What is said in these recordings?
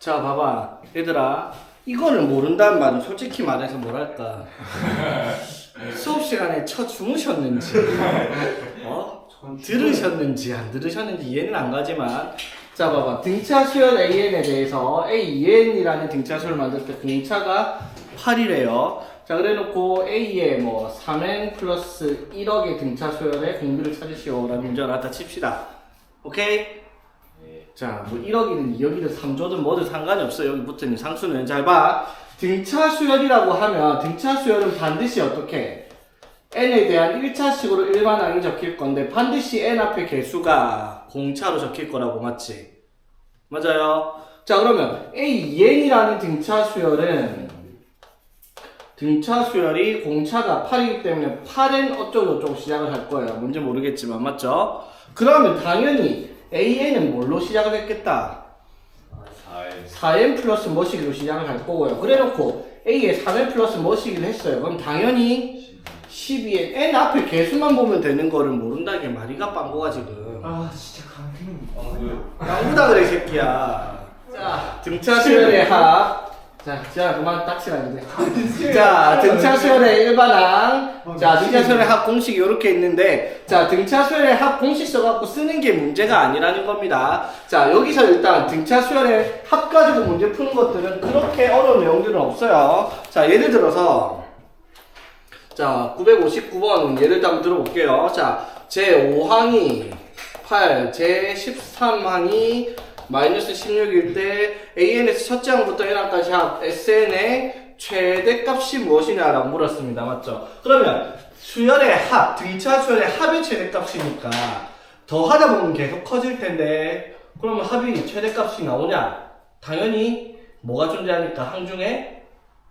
자, 봐봐. 얘들아, 이거를 모른다는 말은 솔직히 말해서 뭐랄까. 수업 시간에 주무셨는지, 들으셨는지, 안 들으셨는지 이해는 안 가지만. 자, 봐봐. 등차 수열 AN에 대해서 A2N이라는 등차 수를 만들 때 등차가 8이래요. 자, 그래 놓고 A에 뭐 3N 플러스 1억의 등차 수열의 공비를 찾으시오. 라는 문제가 나왔다 칩시다. 오케이? 자, 뭐 1억이든 2억이든 3조든 뭐든 상관이 없어. 여기 붙은 상수는. 잘 봐. 등차 수열이라고 하면 등차 수열은 반드시 어떻게? n에 대한 1차식으로 일반항이 적힐 건데 반드시 n 앞에 개수가 공차로 적힐 거라고. 맞지? 맞아요. 자, 그러면 A2n이라는 등차 수열이 공차가 8이기 때문에 8n 어쩌고저쩌고 시작을 할 거예요. 뭔지 모르겠지만. 맞죠? 그러면 당연히 AN은 뭘로 시작을 했겠다? 4n 플러스 뭐시기로 시작을 할 거고요. 그래 놓고 A에 3n 플러스 뭐시기를 했어요. 그럼 당연히 12n n 앞에 개수만 보면 되는 거를 모른다는 게 말이가 빵거가 지금. 아 진짜 강태님. 양보다 그래 이 새끼야. 자, 등차 수열의 합. 자, 그만 딱치라 이제. 자, 등차 수열의 일반항. 자, 등차 수열의 합 공식이 이렇게 있는데, 자, 등차 수열의 합 공식 써갖고 쓰는 게 문제가 아니라는 겁니다. 자, 여기서 일단 등차 수열의 합 가지고 문제 푸는 것들은 그렇게 어려운 내용들은 없어요. 자, 예를 들어서, 자, 959번 예를 한번 들어볼게요. 자, 제5항이 8, 제13항이 마이너스 16일 때 AN에서 첫째 항부터 N항까지 합 SN의 최대값이 무엇이냐라고 물었습니다. 맞죠? 그러면 수열의 합, 등차 수열의 합의 최대값이니까 더하다 보면 계속 커질 텐데 그러면 합이 최대값이 나오냐? 당연히 뭐가 존재하니까 항중에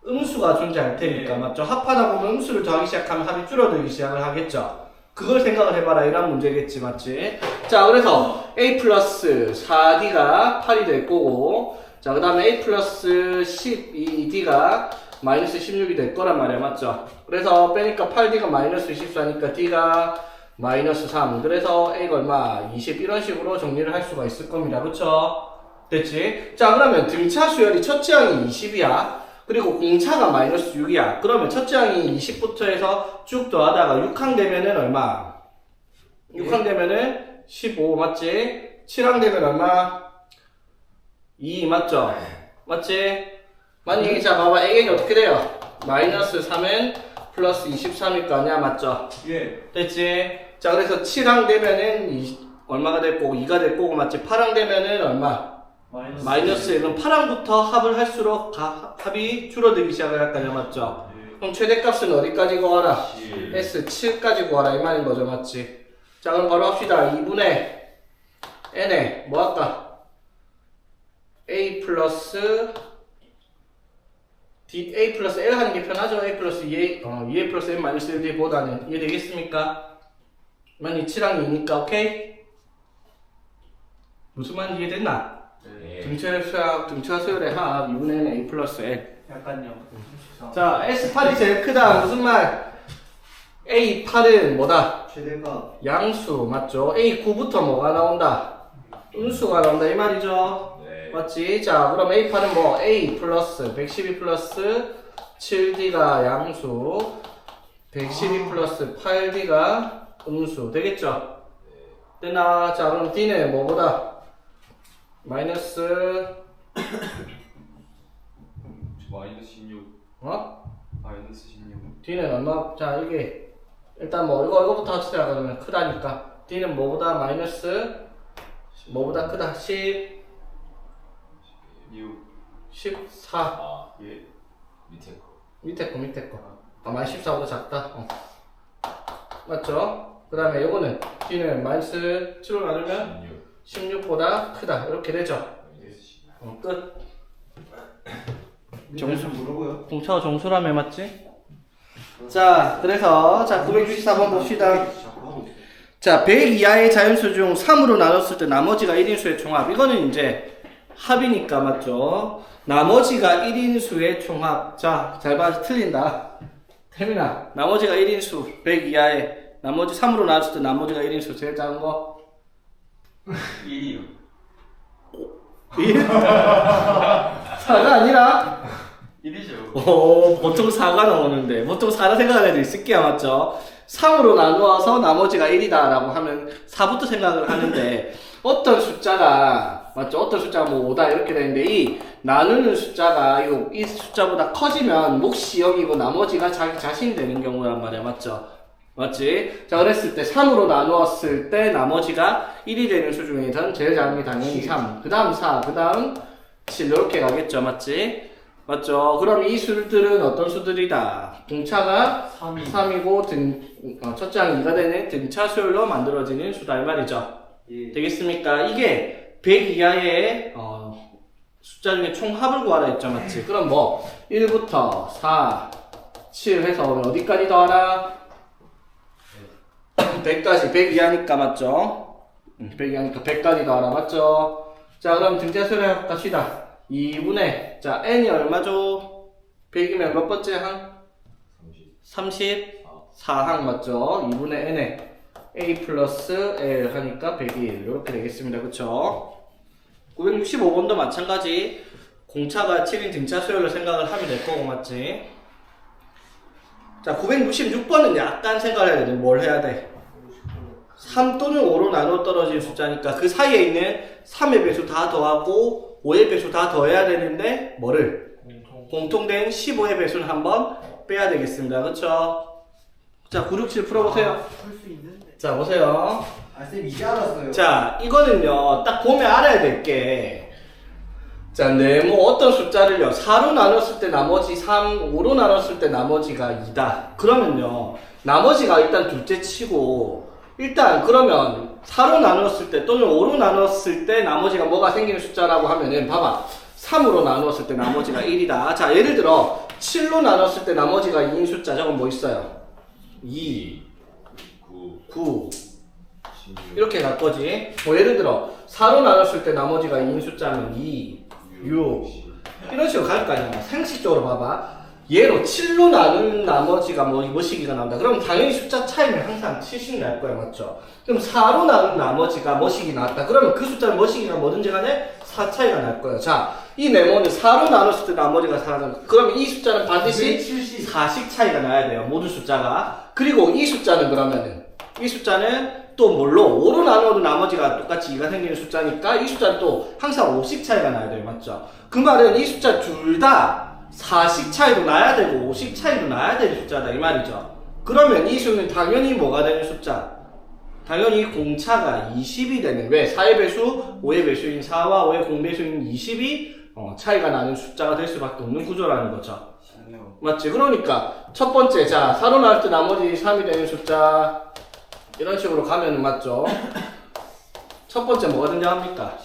음수가 존재할 테니까. 맞죠? 합하다 보면 음수를 더하기 시작하면 합이 줄어들기 시작을 하겠죠? 그걸 생각을 해봐라. 이런 문제겠지. 맞지? 자, 그래서 A 플러스 4D가 8이 될 거고, 자, 그 다음에 A 플러스 12D가 마이너스 16이 될 거란 말이야. 맞죠? 그래서 빼니까 8D가 마이너스 24니까 D가 마이너스 3. 그래서 A가 얼마? 20. 이런 식으로 정리를 할 수가 있을 겁니다. 그쵸? 됐지? 자, 그러면 등차 수열이 첫째 항이 20이야. 그리고 공차가 마이너스 6이야. 그러면 첫째 항이 20부터 해서 쭉 더하다가 6항 되면은 얼마? 6항 되면은 15 맞지? 7항 되면 얼마? 2 맞죠? 맞지? 만약에 자 봐봐 AN이 어떻게 돼요? 마이너스 3n 플러스 23일 거 아니야? 맞죠? 예. 됐지? 자 그래서 7항 되면은 얼마가 될 거고 2가 될 거고 맞지? 8항 되면은 얼마? 마이너스 1. 그럼 8항부터 합을 할수록 합이 줄어들기 시작을 할 거냐? 맞죠? 그럼 최대값은 어디까지 구하라? S7까지 구하라 이 말인 거죠. 맞지? 자 그럼 바로 합시다. 2분의 n에 뭐 할까? A 플러스 A 플러스 L 하는 게 편하죠? A 플러스 2A 플러스 N 마이너스 1D 보다는. 이해되겠습니까? 만약 7항이 2니까 오케이? 무슨 말인지 이해됐나? 네. 등차 수열의 합 2분의 N A 플러스 L. 약간요. 자, S8이 제일 크다. 무슨 말? A8은 뭐다? 최대가 양수, 맞죠? A9부터 뭐가 나온다? 음수가 나온다, 이 말이죠? 네. 맞지? 자, 그럼 A8은 뭐? A 플러스 112 플러스 7D가 양수, 112 플러스 8D가 음수. 되겠죠? 됐나? 자, 그럼 D는 뭐보다? 마이너스 마이너스 16. 마이너스 16. D는 얼마? 자, 이게 일단 뭐 이거부터 합시다. 그러면 크다니까 D는 뭐보다 마이너스 뭐보다 크다? 10 6. 14 아, 예. 밑에 거. 밑에 거 마이너스 14보다 작다. 맞죠? 그 다음에 요거는 D는 마이너스 7로 나누면 16보다 크다. 이렇게 되죠? 끝. 정수 뭐라고요? 공차가 정수라며. 맞지? 자, 그래서 자 964번 봅시다. 자, 100 이하의 자연수 중 3으로 나눴을 때 나머지가 1인수의 총합. 이거는 이제 합이니까. 맞죠? 나머지가 1인수의 총합. 자, 잘 봐. 틀린다. 태민아, 나머지가 1인수 100 이하의 나머지 3으로 나눴을 때 나머지가 1인수 제일 작은 거 1이요. 1? 4가 아니라 1이죠. 보통 4가 나오는데 보통 4라 생각하는 애들 있을 게야 맞죠? 3으로 나누어서 나머지가 1이다 라고 하면 4부터 생각을 하는데 어떤 숫자가 맞죠? 어떤 숫자가 뭐 5다 이렇게 되는데 이 나누는 숫자가 이 숫자보다 커지면 몫이 여기고 나머지가 자기 자신 되는 경우란 말이야 맞죠? 맞지? 자 그랬을 때 3으로 나누었을 때 나머지가 1이 되는 수 중에선 제일 작은 게 당연히 3 그 다음 4 그 다음 7 이렇게 가겠죠 맞지? 맞죠? 그럼 이 수들은 어떤 수들이다? 등차가 3이고 첫째 항 2가 되는 등차 수열로 만들어지는 수다 이 말이죠. 예. 되겠습니까? 이게 100 이하의 숫자 중에 총합을 구하라 했죠 맞지? 그럼 뭐 1부터 4, 7 해서 어디까지 더하라? 100까지 100 이하니까 맞죠? 100 이하니까 100까지 더하라 맞죠? 자 그럼 등차 수열해 갑시다. 2분의 자 n이 얼마죠? 100이면 몇 번째 항? 34항 맞죠? 2분의 n에 a 플러스 l 하니까 101 이렇게 되겠습니다 그쵸? 965번도 마찬가지 공차가 7인 등차 수열로 생각을 하면 될 거고 맞지? 자 966번은 약간 생각을 해야 돼. 뭘 해야 돼? 3 또는 5로 나눠 떨어진 숫자니까 그 사이에 있는 3의 배수 다 더하고 5의 배수 다 더해야 되는데 뭐를? 공통된 15의 배수는 한번 빼야 되겠습니다. 그쵸? 자 967 풀어보세요. 풀수 있는데. 자 보세요. 쌤 이제 알았어요. 자 이거는요 딱 보면 알아야 될게 자 네모 어떤 숫자를요 4로 나눴을 때 나머지 3, 5로 나눴을 때 나머지가 2다 그러면요 나머지가 일단 둘째 치고 일단 그러면 4로 나눴을 때 또는 5로 나눴을 때 나머지가 뭐가 생기는 숫자라고 하면은 봐봐 3으로 나누었을 때 나머지가 1이다. 자 예를 들어 7로 나눴을 때 나머지가 2인 숫자 저건 뭐 있어요? 2, 9 이렇게 갈 거지. 뭐 예를 들어 4로 나눴을 때 나머지가 2인 숫자는 2, 6 이런 식으로 갈 거 아니야. 상식적으로 봐봐. 얘로 7로 나눈 나머지가 뭐시기가 나온다. 그럼 당연히 숫자 차이는 항상 70 날 거야. 맞죠? 그럼 4로 나눈 나머지가 뭐시기 나왔다. 그러면 그 숫자는 뭐시기가 뭐든지 간에 4 차이가 날 거예요. 자, 이 네모는 4로 나눴을 때 나머지가 4다. 그러면 이 숫자는 반드시 4씩 차이가 나야 돼요. 모든 숫자가. 그리고 이 숫자는 그러면은 이 숫자는 또 뭘로? 5로 나눠도 나머지가 똑같이 2가 생기는 숫자니까 이 숫자는 또 항상 5씩 차이가 나야 돼요. 맞죠? 그 말은 이 숫자 둘 다 4씩 차이도 나야 되고 5씩 차이도 나야 되는 숫자다 이 말이죠. 그러면 이 수는 당연히 뭐가 되는 숫자? 당연히 공차가 20이 되는 왜? 4의 배수, 5의 배수인 4와 5의 공배수인 20이 차이가 나는 숫자가 될 수밖에 없는 구조라는 거죠. 맞지? 그러니까 첫 번째 자 4로 나눌 때 나머지 3이 되는 숫자 이런 식으로 가면은 맞죠? 첫 번째 뭐가 등장합니까?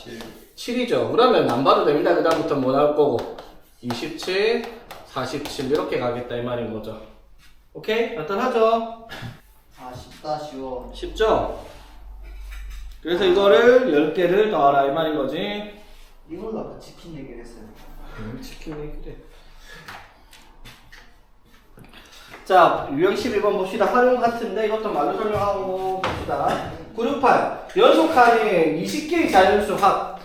7이죠. 그러면 안 봐도 됩니다. 그 다음부터 뭐 나올 거고 27, 47 이렇게 가겠다 이 말인 거죠. 오케이? 간단하죠? 아 쉽다 쉬워. 쉽죠? 그래서 이거를 10개를 더하라 이 말인 거지. 이걸로 아까 치킨 얘기를 했어요. 치킨 얘기래. 자, 유형 12번 봅시다. 활용 같은데 이것도 말로 설명하고 봅시다. 968 연속하는 20개의 자연수 합.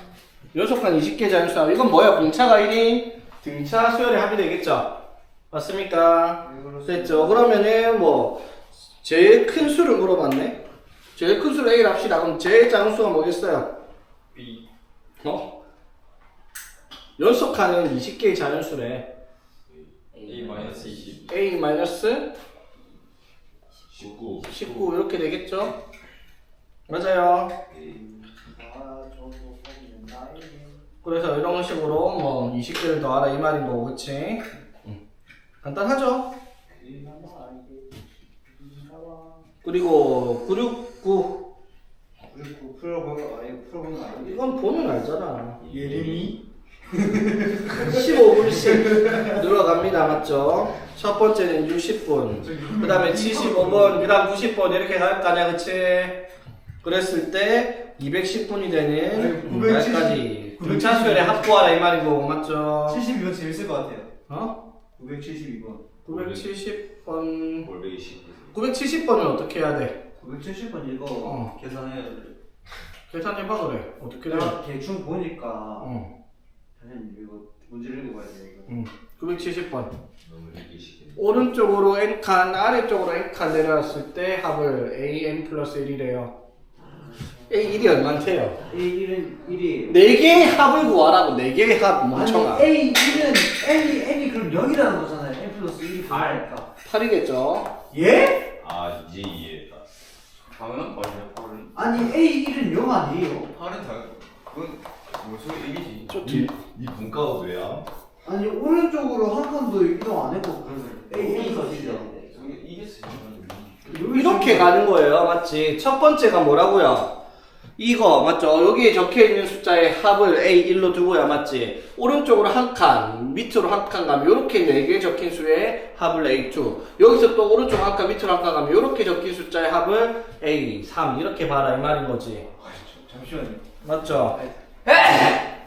연속한 20개의 자연수 합. 이건 뭐야? 공차가 1인 등차 수열의 합이 되겠죠? 맞습니까? 됐죠? 그러면은 뭐 제일 큰 수를 물어봤네. 제일 큰 수를 A를 합시다. 그럼 제일 작은 수가 뭐겠어요? B 연속하는 20개의 자연수래. A-20 A 마이너스 19 19 이렇게 되겠죠? 맞아요. 아 저거 사기는 나이. 그래서 이런 식으로 뭐 20개를 더하라 이 말인 거고, 그치? 간단하죠? 그리고 969 그리고 풀어보는 거 아니에요? 이건 보면 알잖아. 예림이? 15분씩 늘어갑니다. 맞죠? 첫 번째는 60분, 그 다음에 75분, 그 다음 90분 이렇게 갈 거 아니야, 그치? 그랬을 때 210분이 되는 날까지 등차 수열에 합구하라 이 말이고, 맞죠? 72번 재밌을 것 같아요. 어? 972번. 970번. 몰배기 10 970번은 어떻게 해야 돼? 970번 이거 계산해야 돼. 계산해봐 그래. 어떻게 돼? 내가 대충 보니까 선생님 이거 문제를 읽어봐야 돼요 이거. 970번. 너무 읽기 쉽게. 오른쪽으로 n칸, 아래쪽으로 n칸 내려왔을 때 합을 an 플러스 1이래요. a 1이 얼마인데요? A1은 1이에요. 4개의 합을 구하라고. 4개의 합 멍청아. 아니 A1은 N이 그럼 0이라는 거잖아요. N 플러스 1이 8이니까. 8이겠죠. 예? 아 이제 이해했다. 당연한 거 아니야? 8은? 아니 A1은 0 아니에요. 8은 당연. 그건 무슨 1이지? 좋지. 이 분과가 왜야? 아니 오른쪽으로 한 칸도 이동 안 했고 그러면 A가 C죠. 이겠어. 이렇게 가는 거예요. 맞지? 첫 번째가 뭐라고요? 이거 맞죠? 여기에 적혀있는 숫자의 합을 A1로 두고요. 맞지? 오른쪽으로 한 칸, 밑으로 한 칸 가면 이렇게 4개 적힌 수의 합을 A2. 여기서 또 오른쪽 한 칸, 밑으로 한 칸 가면 이렇게 적힌 숫자의 합을 A3. 이렇게 봐라 이 말인 거지. 잠시만요. 맞죠?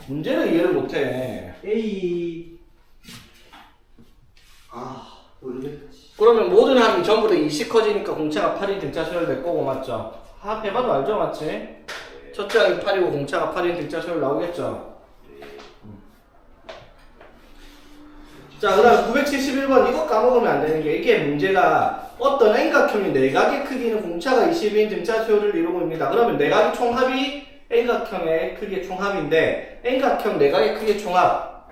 문제를 이해를 못해. A 모르겠지. 그러면 모든 합이 전부 다 20 커지니까 공차가 8인 등차 수열 될 거고 맞죠? 합해봐도 알죠? 맞지? 첫째 항이 8이고 공차가 8인 등차 수열 나오겠죠? 자, 그 다음 971번 이거 까먹으면 안 되는 게 이게 문제가 어떤 N각형의 내각의 크기는 공차가 20인 등차 수열을 이루고 있습니다. 그러면 내각의 총합이 N각형의 크기의 총합인데 N각형 내각의 크기의 총합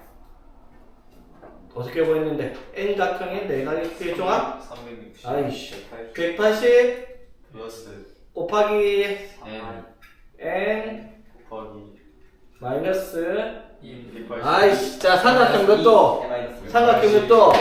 어떻게 보였는데 N각형의 내각의 크기의 총합 360. 아이씨 180 플러스 곱하기 N N 곱하기 마이너스 180. 아이씨 자 삼각형 몇도 삼각형 몇도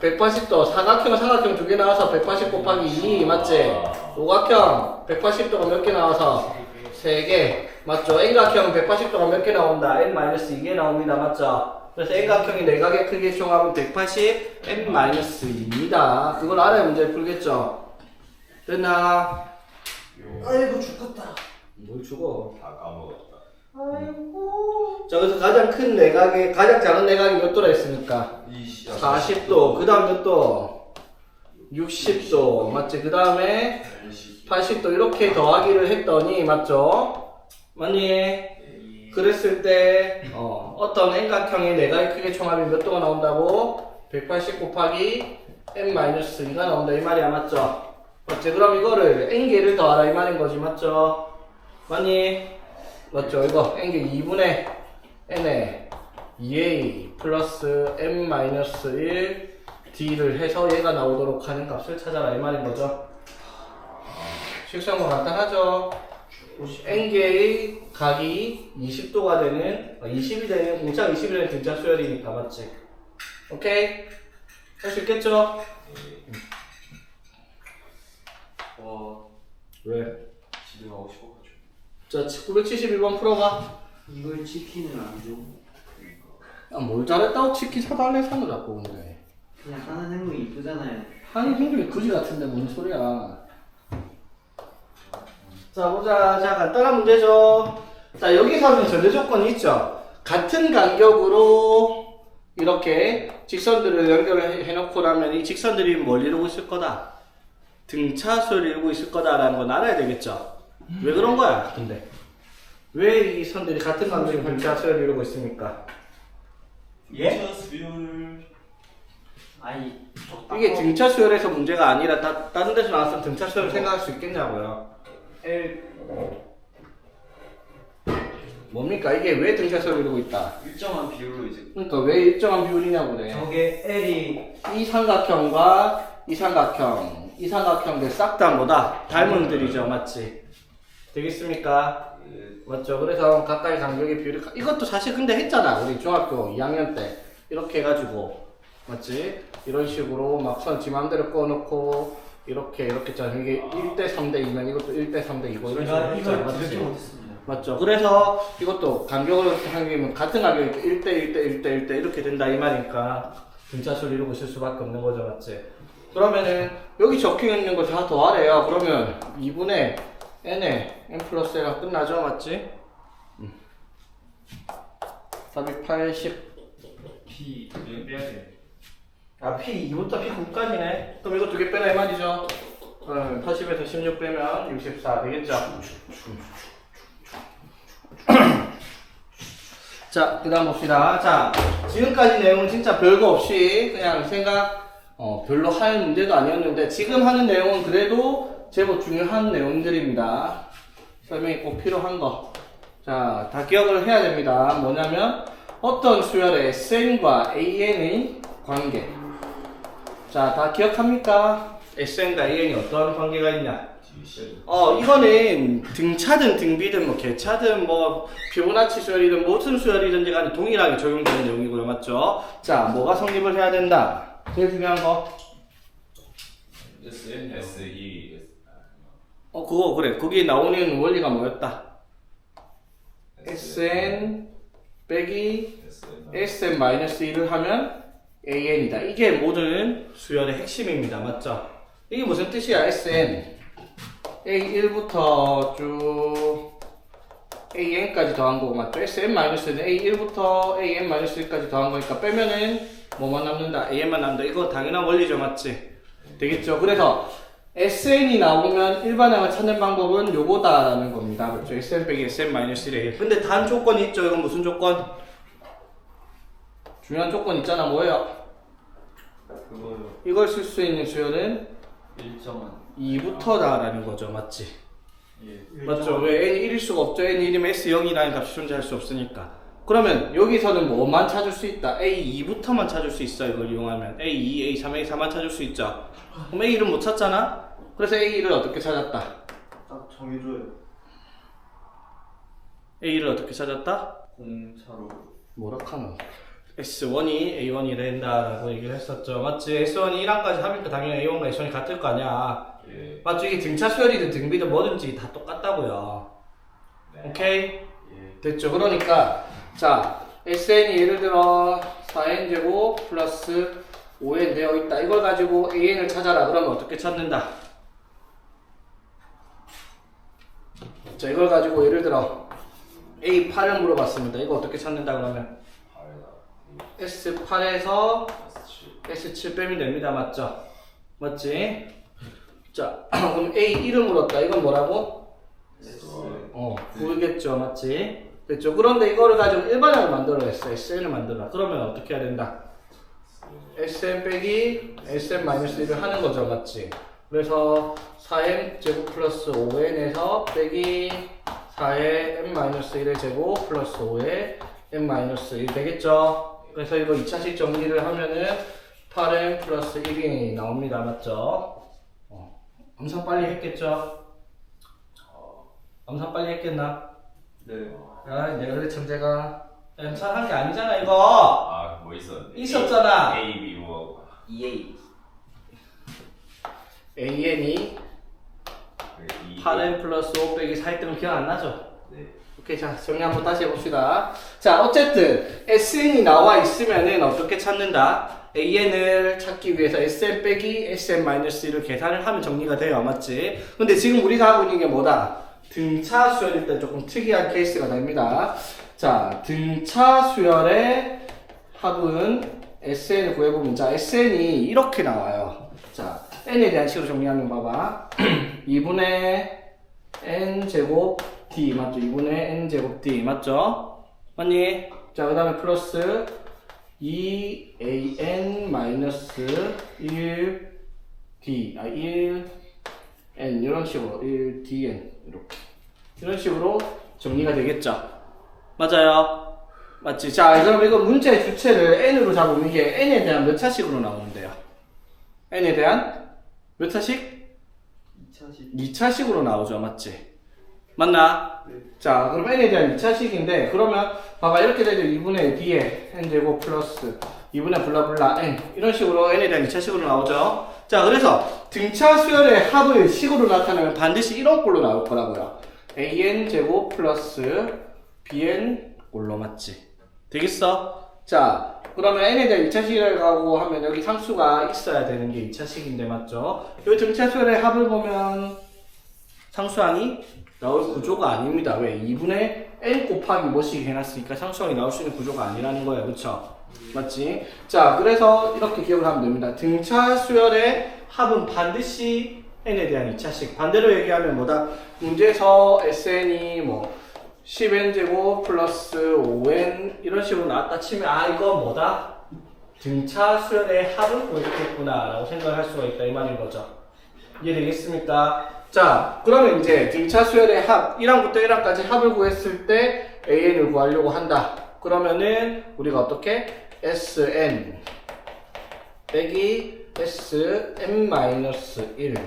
180도 삼각형 두 개 나와서 180 곱하기 2 맞지? 오각형 180도가 몇 개 나와서 3개 맞죠? N각형 180도가 몇 개 나온다? N-2개 나옵니다 맞죠? 그래서 N각형이 내각의 크기의 총합은 180 N-2입니다 그걸 알아야 문제를 풀겠죠? 됐나? 아이고 죽겠다. 뭘 죽어 다 까먹었다. 아이고. 자 그래서 가장 큰 내각의 가장 작은 내각이 몇 도라 했습니까? 40도 그 다음 몇 도? 60도 맞지? 그 다음에 80도 이렇게 더하기를 했더니 맞죠? 맞니? 그랬을 때 어떤 N각형의 내각의 크기의 총합이 몇 도가 나온다고? 180 곱하기 N-2가 나온다 이 말이야 맞죠? 맞지? 그럼 이거를 N개를 더하라 이 말인 거지 맞죠? 맞니? 맞죠? 이거 N개 2분의 N에 2A 플러스 M-1 D를 해서 얘가 나오도록 하는 값을 찾아라 이 말인 거죠. 식수형은 간단하죠. N개의 각이 20도가 되는 20이 되는 공차 20이 되는 등차 수열이니까 맞지? 오케이? 할 수 있겠죠? 와 왜? 집에 가고 싶어가지고. 자 971번 풀어봐. 이걸 치킨을 안 줘. 야, 뭘 잘했다고 치킨 사달래 산을 갖고 오는데 그냥 하는 행동이 이쁘잖아요. 하는 행동이 그지 같은데 뭔 소리야. 자 보자. 자 간단한 문제죠. 자 여기서는 전제 조건이 있죠. 같은 간격으로 이렇게 직선들을 연결을 해놓고 나면 이 직선들이 뭘 이루고 있을 거다? 등차수를 이루고 있을 거다라는 건 알아야 되겠죠. 왜 그런 거야 근데 왜 이 선들이 같은 간격의 등차수를 이루고 있습니까? 예? 수열. 아니 이게 등차 수열에서 문제가 아니라 다른 데서 나왔으면 등차 수열을 생각할 수 있겠냐고요. 뭡니까? 이게 왜 등차 수열을 이루고 있다? 일정한 비율로 이제 그러니까 왜 일정한 비율이냐고 그래. 저게 L이 이 삼각형과 이 삼각형들 싹 다 뭐다? 닮은 들이죠, 맞지? 되겠습니까? 맞죠? 그래서 가까이 간격의 비율을 이것도 사실 근데 했잖아 우리 중학교 2학년 때 이렇게 해가지고 맞지? 이런 식으로 막 선 지 맘대로 꺼놓고 이렇게 있잖아. 이게 1대 3대 2면 이것도 1대 3대 2고 이런 식으로 했잖아. 이걸 맞지? 들지 못했습니다. 맞죠? 그래서 이것도 간격을 하면 같은 간격이 1대 1대 1대 1대 이렇게 된다 이 말이니까 등차수를 이루고 있을 수밖에 없는 거죠, 맞지? 그러면은 여기 적혀있는 거 다 더하래요. 그러면 2분의 n에 n 플러스 1가 끝나죠, 맞지? 480 P 빼야 돼. 아 P 2부터 P 9까지네. 그럼 이거 두 개 빼라 이 말이죠. 80에서 16 빼면 64 되겠죠? 자, 그 다음 봅시다. 자, 지금까지 내용은 진짜 별거 없이 그냥 별로 할 문제도 아니었는데, 지금 하는 내용은 그래도 제법 중요한 내용들입니다. 설명이 꼭 필요한 거. 자, 다 기억을 해야 됩니다. 뭐냐면, 어떤 수열의 SN과 AN의 관계. 자, 다 기억합니까? SN과 AN이 어떤 관계가 있냐? 이거는 등차든 등비든 뭐 개차든 뭐 피보나치 수열이든 무슨 수열이든지 간에 동일하게 적용되는 내용이고요. 맞죠? 자, 뭐가 성립을 해야 된다? 제일 중요한 거. SN, SE. 그거 그래. 거기 나오는 원리가 뭐였다? SN 빼기 SN-1을 하면 AN이다. 이게 모든 수열의 핵심입니다. 맞죠? 이게 무슨 뜻이야? SN A1부터 쭉 AN까지 더한 거고, 맞죠? SN-는 A1부터 AN-1까지 더한 거니까 빼면은 뭐만 남는다? AN만 남는다. 이거 당연한 원리죠. 맞지? 되겠죠? 그래서 SN이 나오면 일반항을 찾는 방법은 요거다라는 겁니다. 그렇죠? SN 빼기 SN-1에. 근데 단 조건이 있죠. 이건 무슨 조건? 중요한 조건 있잖아. 뭐예요? 그거요. 이걸 쓸 수 있는 수열은 일정한. 2부터다라는 거죠. 맞지? 예. 맞죠? 왜 n이 1일 수가 없죠? n이 1이면 s0이라는 값이 존재할 수 없으니까. 그러면 여기서는 뭐만 찾을 수 있다? a2부터만 찾을 수 있어. 이걸 이용하면 a2, a3, a4만 찾을 수 있죠. 그럼 a1은 못 찾잖아? 그래서 a1을 어떻게 찾았다? 딱 정해줘요. a1을 어떻게 찾았다? 공차로. 뭐라 카노? S1이 A1이 된다라고 얘기를 했었죠. 맞지? S1이 1항까지 하니까 당연히 A1과 S1이 같을 거 아니야. 예. 맞죠? 이게 등차 수열이든 등비든 뭐든지 다 똑같다고요. 네. 오케이? 예. 됐죠? 그러니까 자, SN이 예를 들어 4n제곱 플러스 5n 되어 있다. 이걸 가지고 AN을 찾아라. 그러면 어떻게 찾는다? 자, 이걸 가지고 예를 들어 A8을 물어봤습니다. 이거 어떻게 찾는다 그러면? S8에서 S7 빼면 됩니다. 맞죠? 맞지? 자, 그럼 A1을 물었다. 이건 뭐라고? 구겠죠. 맞지? 됐죠? 그런데 이거를 가지고 일반항을 만들어냈어. SN을 만들어라. 그러면 어떻게 해야 된다? SN 빼기 SN-1을 하는 거죠. 맞지? 그래서 4n 제곱 플러스 5n에서 빼기 4의 n-1의 제곱 플러스 5의 n-1 되겠죠? 그래서 이거 2차식 정리를 하면은 8n 플러스 1이 나옵니다. 맞죠? 엄청 빨리 했겠죠? 엄청 빨리 했겠나? 네. 내가 그래 천재가 엄청 한 게 아니잖아 이거. 아, 뭐 있었는데? 있었잖아. A, B, 뭐. EA. AN이 8n 플러스 5 빼기 4 했던 거 기억 안 나죠? 네. 오케이, 자 정리 한번 다시 해봅시다. 자, 어쨌든 SN이 나와 있으면은 어떻게 찾는다? AN을 찾기 위해서 SN 빼기 SN-1을 계산을 하면 정리가 돼요. 맞지? 근데 지금 우리가 하고 있는 게 뭐다? 등차 수열일 때 조금 특이한 케이스가 됩니다. 자, 등차 수열의 합은 SN을 구해보면, 자, SN이 이렇게 나와요. 자, n에 대한 식으로 정리하면 봐봐. 2분의 n제곱 d 맞죠? 2분의 n제곱 d 맞죠? 맞니? 자, 그 다음에 플러스 2an 마이너스 1d 1n 이런 식으로 1dn 이렇게 이런 식으로 정리가 되겠죠? 맞아요? 맞지? 자, 그럼 이거 문제의 주체를 n으로 잡으면 이게 n에 대한 몇 차식으로 나오는데요? n에 대한 몇 차식? 2차식. 2차식으로 나오죠. 맞지? 맞나? 네. 자, 그럼 n에 대한 2차식인데, 그러면 봐봐, 이렇게 되죠. 2분의 d에 n제곱 플러스 2분의 블라블라 n 이런 식으로 n에 대한 2차식으로 나오죠. 자, 그래서 등차 수열의 합을 식으로 나타내면 반드시 이런 꼴로 나올 거라고요. an제곱 플러스 bn 꼴로. 맞지? 되겠어? 자, 그러면 n에 대한 2차식이라고 하면 여기 상수가 있어야 되는 게 2차식인데, 맞죠? 이 등차 수열의 합을 보면 상수항이 나올 구조가 아닙니다. 왜? 2분의 n 곱하기 뭐씩 해놨으니까 상수항이 나올 수 있는 구조가 아니라는 거예요. 그쵸? 맞지? 자, 그래서 이렇게 기억을 하면 됩니다. 등차 수열의 합은 반드시 n에 대한 2차식. 반대로 얘기하면 뭐다? 문제에서 sn이 뭐 10n제곱 플러스 5n 이런 식으로 나왔다 치면 아 이거 뭐다? 등차 수열의 합을 구했겠구나 라고 생각할 수가 있다 이 말인 거죠. 이해되겠습니까? 자 그러면 이제 등차 수열의 합 1항부터 1항까지 합을 구했을 때 an을 구하려고 한다. 그러면은 우리가 어떻게? sn 빼기 sn-1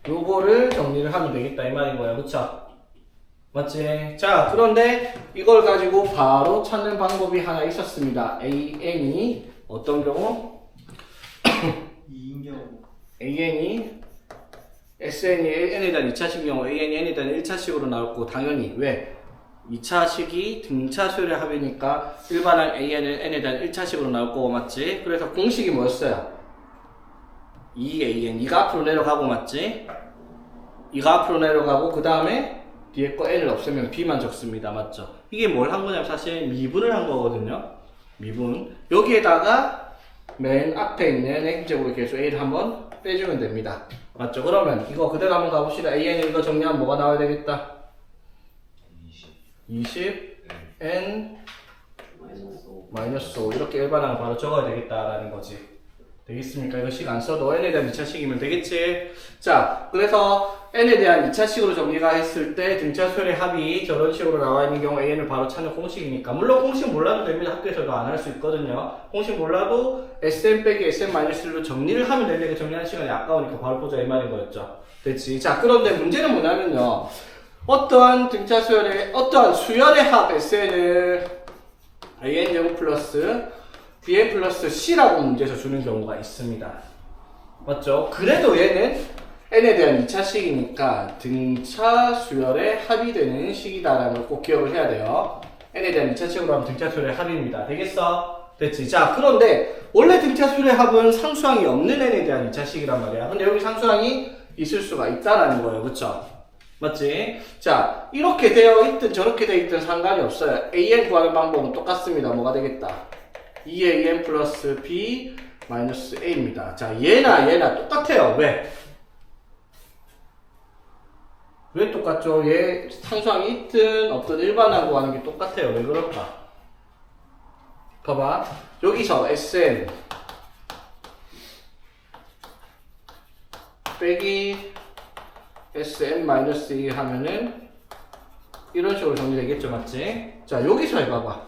요거를 정리를 하면 되겠다 이 말인 거야. 그쵸? 맞지? 자 그런데 이걸 가지고 바로 찾는 방법이 하나 있었습니다. an이 어떤 경우? 2인 경우. an이 sn이 n에 대한 2차식 경우 an이 n에 대한 1차식으로 나왔고 당연히 왜? 2차식이 등차 수열의 합이니까 일반항 an은 n에 대한 1차식으로 나올 거고 맞지? 그래서 공식이 뭐였어요? 2an 2가 앞으로 내려가고 맞지? 2가 앞으로 내려가고 그 다음에 뒤에 거 n을 없애면 b만 적습니다. 맞죠? 이게 뭘 한 거냐면 사실 미분을 한 거거든요. 미분. 여기에다가 맨 앞에 있는 x제곱의 계수 a를 한번 빼주면 됩니다. 맞죠? 그러면 이거 그대로 한번 가봅시다. an은 이거 정리하면 뭐가 나와야 되겠다? 20 n 마이너스 5 이렇게 일반항을 바로 적어야 되겠다라는 거지. 되겠습니까? 이거 식 안 써도 n에 대한 2차식이면 되겠지? 자, 그래서 n에 대한 2차식으로 정리가 했을 때 등차 수열의 합이 저런 식으로 나와 있는 경우 an을 바로 찾는 공식이니까 물론 공식 몰라도 됩니다. 학교에서도 안 할 수 있거든요. 공식 몰라도 sn 빼기 sn-1로 정리를 하면 되는데 정리하는 시간이 아까우니까 바로 보자 이 말인 거였죠. 됐지? 자, 그런데 문제는 뭐냐면요. 어떠한 등차 수열의 어떠한 수열의 합 sn을 an 제곱 플러스 bn 플러스 c라고 문제에서 주는 경우가 있습니다. 맞죠? 그래도 얘는 n에 대한 2차식이니까 등차 수열의 합이 되는 식이다라는 걸 꼭 기억을 해야 돼요. n에 대한 2차식으로 하면 등차 수열의 합입니다. 되겠어? 됐지? 자, 그런데 원래 등차 수열의 합은 상수항이 없는 n에 대한 2차식이란 말이야. 근데 여기 상수항이 있을 수가 있다라는 거예요. 그쵸? 맞지? 자, 이렇게 되어 있든 저렇게 되어 있든 상관이 없어요. an 구하는 방법은 똑같습니다. 뭐가 되겠다? 2an 플러스 b 마이너스 a입니다. 자, 얘나 똑같아요. 왜? 왜 똑같죠? 얘 상수항이 있든 없든 일반항 구하는 게 똑같아요. 왜 그럴까? 봐봐. 여기서 sn 빼기 sn-1 하면은 이런 식으로 정리되겠죠, 맞지? 자, 여기서 해봐봐.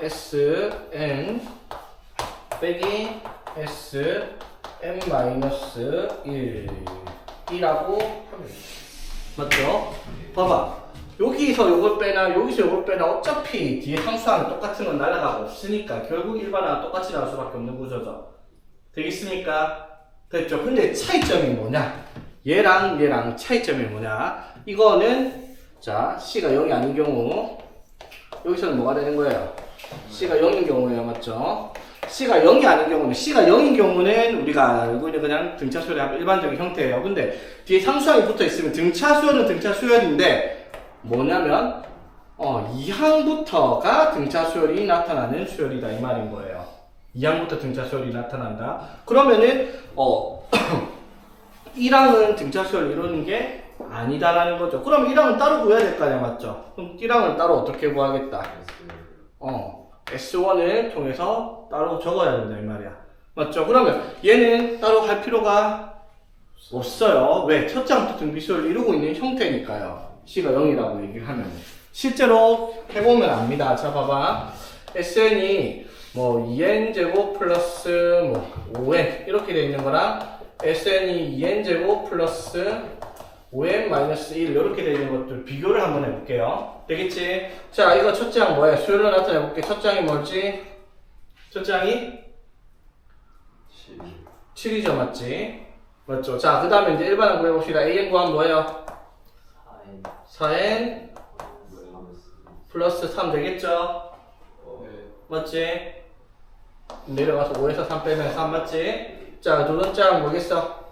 sn 빼기 sn-1이라고 하면 맞죠? 봐봐. 여기서 요걸 빼나 여기서 요걸 빼나 어차피 뒤에 상수항은 똑같은 건 날아가고 없으니까 결국 일반항은 똑같이 나올 수밖에 없는 구조죠. 되겠습니까? 됐죠? 근데 차이점이 뭐냐? 얘랑 차이점이 뭐냐? 이거는 자 C가 0이 아닌 경우 여기서는 뭐가 되는 거예요? C가 0인 경우예요. 맞죠? C가 0이 아닌 경우는 C가 0인 경우는 우리가 알고 있는 그냥 등차 수열의 합 일반적인 형태예요. 근데 뒤에 상수항이 붙어 있으면 등차 수열은 등차 수열인데 뭐냐면 2항부터가 등차 수열이 나타나는 수열이다 이 말인 거예요. 2항부터 등차 수열이 나타난다. 그러면은 1항은 등차 수열을 이루는 게 아니다라는 거죠. 그럼 1항은 따로 구해야 될 거 아니야, 맞죠? 그럼 1항을 따로 어떻게 구하겠다? S1을 통해서 따로 적어야 된다 이 말이야. 맞죠? 그러면 얘는 따로 할 필요가 없어요. 왜? 첫째 항부터 등비수열을 이루고 있는 형태니까요. C가 0이라고 얘기를 하면 실제로 해보면 압니다. 자, 봐봐. SN이 뭐 2n제곱 플러스 뭐 5n 이렇게 돼 있는 거랑 SN이 2n제곱 플러스 5n 마이너스 1 이렇게 돼 있는 것들 비교를 한번 해볼게요. 되겠지? 자, 이거 첫째 항 뭐야? 수열로 나타내볼게. 첫째 항이 뭐지? 첫째 항이 7이죠, 맞지? 맞죠? 자, 그 다음에 이제 일반항 구해봅시다. AN 구하면 뭐예요? 4n 플러스 3 되겠죠? 맞지? 내려가서 5에서 3 빼면 3 맞지? 자, 두 번째 항 뭐겠어?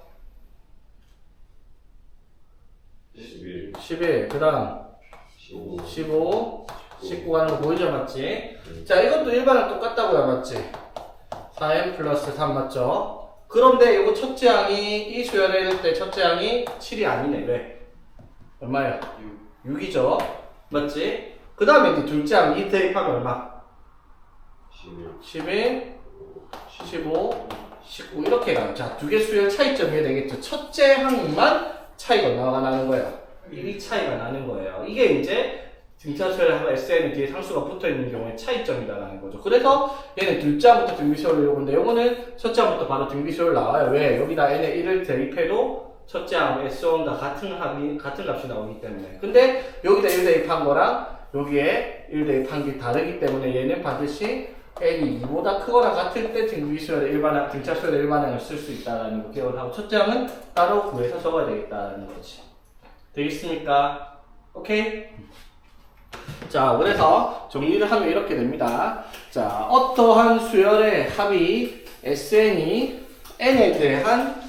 11 그 다음 15 19 가는 거 보이죠? 맞지? 자, 이것도 일반항 똑같다고요, 맞지? 4n 플러스 3 맞죠? 그런데 이거 첫째 항이 이 수열을 할 때 첫째 항이 7이 아니네. 왜? 얼마야? 6 6이죠. 맞지? 그 다음에 이제 둘째 항 이 대입하면 얼마? 11, 15, 19 이렇게 가요. 자, 두 개 수열 차이점이 되겠죠. 첫째 항만 차이가 얼마가 나는 거예요? 1이 차이가 나는 거예요. 이게 이제 등차 수열하고 SN이 뒤에 상수가 붙어 있는 경우에 차이점이다라는 거죠. 그래서 얘는 둘째 항부터 등비수열 요건데 요거는 첫째 항부터 바로 등비수열 나와요. 왜? 여기다 n에 1을 대입해도 첫째 항 S1과 같은 값이 나오기 때문에. 근데 여기다 1 대입한 거랑 여기에 1 대입한 게 다르기 때문에 얘는 반드시 n이 2보다 크거나 같을 때 등비수열의 일반항, 등차 수열의 일반항을 쓸 수 있다는 거 기억을 하고 첫째 항은 따로 구해서 적어야 되겠다는 거지. 되겠습니까? 오케이? 자, 그래서 정리를 하면 이렇게 됩니다. 자, 어떠한 수열의 합이 SN이 n에 대한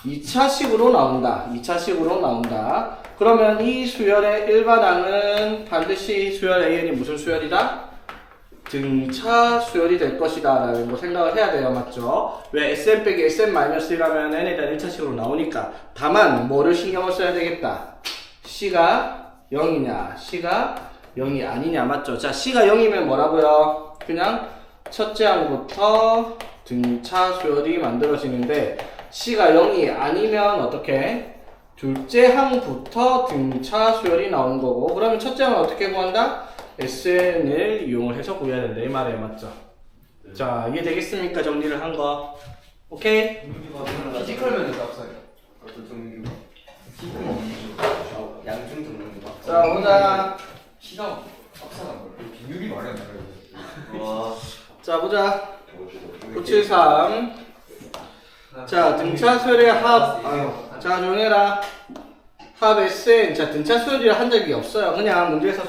2차식으로 나온다. 2차식으로 나온다. 그러면 이 수열의 일반항은 반드시 수열 AN이 무슨 수열이다? 등차 수열이 될 것이다 라는 거 생각을 해야 돼요. 맞죠? 왜 SM 빼기 SM-1이라면 n에 대한 1차식으로 나오니까. 다만 뭐를 신경을 써야 되겠다. C가 0이냐 C가 0이 아니냐. 맞죠? 자, C가 0이면 뭐라고요? 그냥 첫째 항부터 등차 수열이 만들어지는데 C가 0이 아니면 어떻게? 둘째 항부터 등차 수열이 나오는 거고. 그러면 첫째 항은 어떻게 구한다? SN을 이용을 해서 구해야 된다 이 말이에요. 맞죠? 자, 이해되겠습니까? 정리를 한 거. 오케이? 피지컬 면에서 앞서요. 어떤 정규가? 양중 정규가. 자, 보자. 시간 앞서간 걸. 비율이 말이 안 나요. 와. 자, 보자. 973. 자, 등차 수열의 합. 자, 조용해라. 합 SN. 자, 등차 수열이라 한 적이 없어요. 그냥 문제에서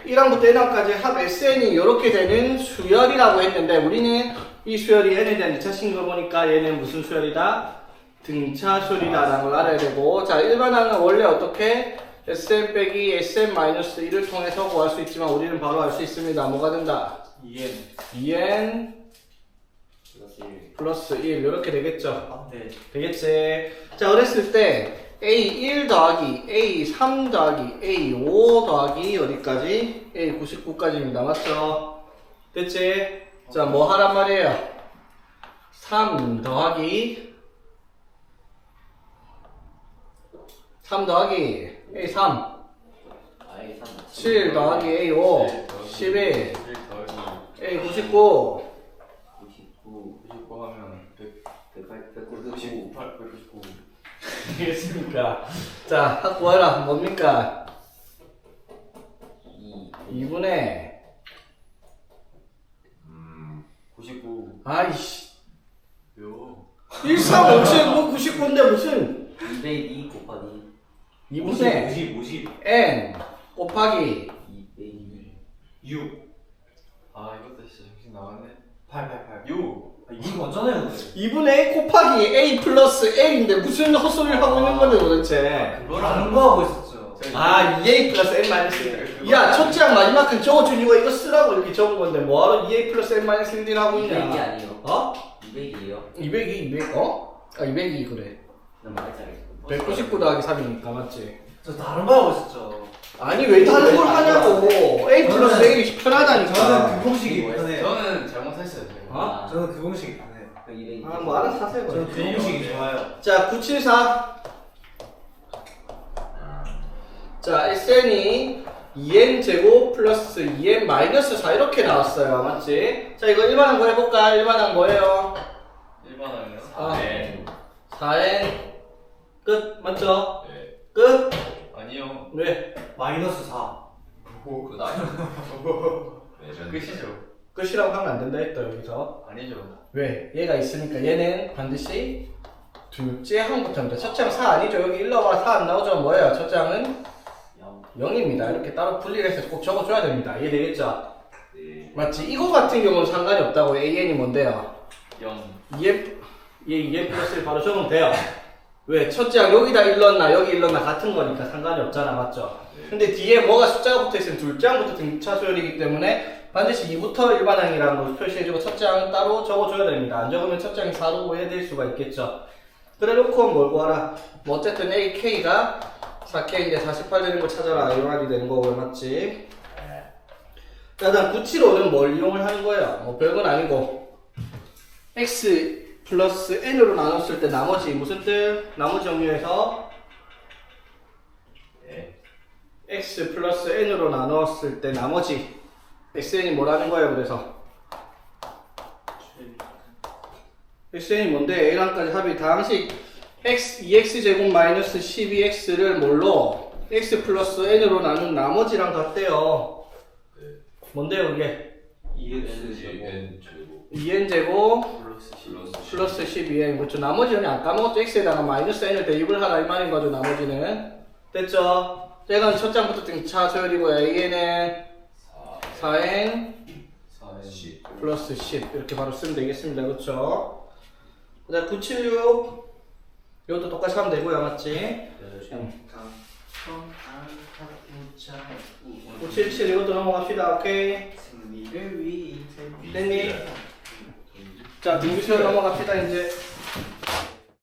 1항부터 1항까지 합 SN이 이렇게 되는 수열이라고 했는데 우리는 이 수열이 n에 대한 2차식인 거 보니까 얘는 무슨 수열이다? 등차 수열이다 라는 걸 알아야 되고. 자, 일반항은 원래 어떻게? SM 빼기 SM-1을 통해서 구할 수 있지만 우리는 바로 알 수 있습니다. 뭐가 된다? 2n 플러스 1 이렇게 되겠죠? 네. 되겠지? 자, 그랬을 때 A1 더하기 A3 더하기 A5 더하기 어디까지? A99까지입니다. 맞죠? 됐지? 자, 뭐 하란 말이에요? 3 더하기 A3 7 더하기 A5 11 A99 99 하면 199. 199. 되겠습니까? 자, 합 구하라. 뭡니까? 2분의 99. 아이씨 요. 1357 뭐 99인데 무슨 202 곱하기 2분의 50. n 곱하기 202 6. 아 이것도 진짜 정신 나갔네. 8. 6. 이거 맞잖아요. 2분의 a 곱하기 a 플러스 l인데 무슨 헛소리를 하고 있는 건데 도대체. 그걸 다른 거 하고 있었죠. 아 2a 플러스 n 마이너스 1. 야, 첫째 항 마지막 은 적어준 이유가 이거 쓰라고 이렇게 적은 건데 뭐하러 2a 플러스 n 마이너스 1을 하고 200이 있냐. 아니에요. 어? 200이에요. 200 어? 아 200이 그래. 난 말했잖아. 199 더하기 3이니까 맞지? 저 다른 거 하고 있었죠. 아니 왜 다른 걸 하냐고. a 플러스 l이 편하다니까. 저는 그 공식이 편해요. 저는 잘못했어요. 제가. 어? 저는 그 공식이 편해요. 202 아, 뭐 알아서 하세요. 저는 그 공식이 좋아요. 자, 974. 자, SN이 2n 제곱 플러스 2n 마이너스 4 이렇게 나왔어요. 맞지? 자, 이거 일반항 거 해볼까? 일반항 뭐예요? 1반항이요? 아. 네. 4n 끝. 맞죠? 네. 끝. 아니요. 왜? 마이너스 4. 그거 아니요. 네, 끝이죠. 끝이라고 하면 안 된다 했다 여기서. 아니죠. 왜? 얘가 있으니까 얘는 반드시 둘째 항부터입니다. 첫째 항 4 아니죠? 여기 1나와 4 안 나오죠? 뭐예요? 첫째 항은 0입니다. 이렇게 따로 분리를 해서 꼭 적어줘야 됩니다. 이해되겠죠? 네. 맞지? 이거 같은 경우는 상관이 없다고. AN이 뭔데요? 0. 2n 플러스 1 바로 적으면 돼요. 왜? 첫째 항 여기다 1 넣었나 여기 1 넣었나 같은 거니까 상관이 없잖아. 맞죠? 네. 근데 뒤에 뭐가 숫자가 붙어있으면 둘째 항부터 등차 수열이기 때문에 반드시 2부터 일반항이라는 걸 표시해주고 첫째 항은 따로 적어줘야 됩니다. 안 적으면 첫째 항이 4로 오해될 수가 있겠죠. 그래 놓고 뭘 구하라? 뭐 어쨌든 AK가 4K인데 48 되는 거 찾아라. 이용하게 되는 거고요. 맞지? 자, 일단 975는 뭘 이용을 하는 거예요? 뭐 별건 아니고 x 플러스 n으로 나눴을 때 나머지 무슨 뜻? 나머지 정리해서 x 플러스 n으로 나눴을 때 나머지 xn이 뭐라는 거예요? 그래서 xn이 뭔데? a랑까지 합이 다항식 x 2x제곱 마이너스 12x를 뭘로? x 플러스 n으로 나눈 나머지랑 같대요. 뭔데요 그게? 2n제곱 플러스 12n. 그렇죠. 나머지는 안 까먹었죠. x에다가 마이너스 n을 대입을 하라 이 말인 거죠. 나머지는 됐죠? 제가 첫 장부터 등차 서열이고 an은 4n 플러스 10 이렇게 바로 쓰면 되겠습니다. 그렇죠? 그 다음 976 이것도 똑같이 하면 되고요. 맞지? 977 이것도 넘어갑시다. 오케이? 승리를 위해 됐니? 자, 등기수열 넘어갑시다 이제.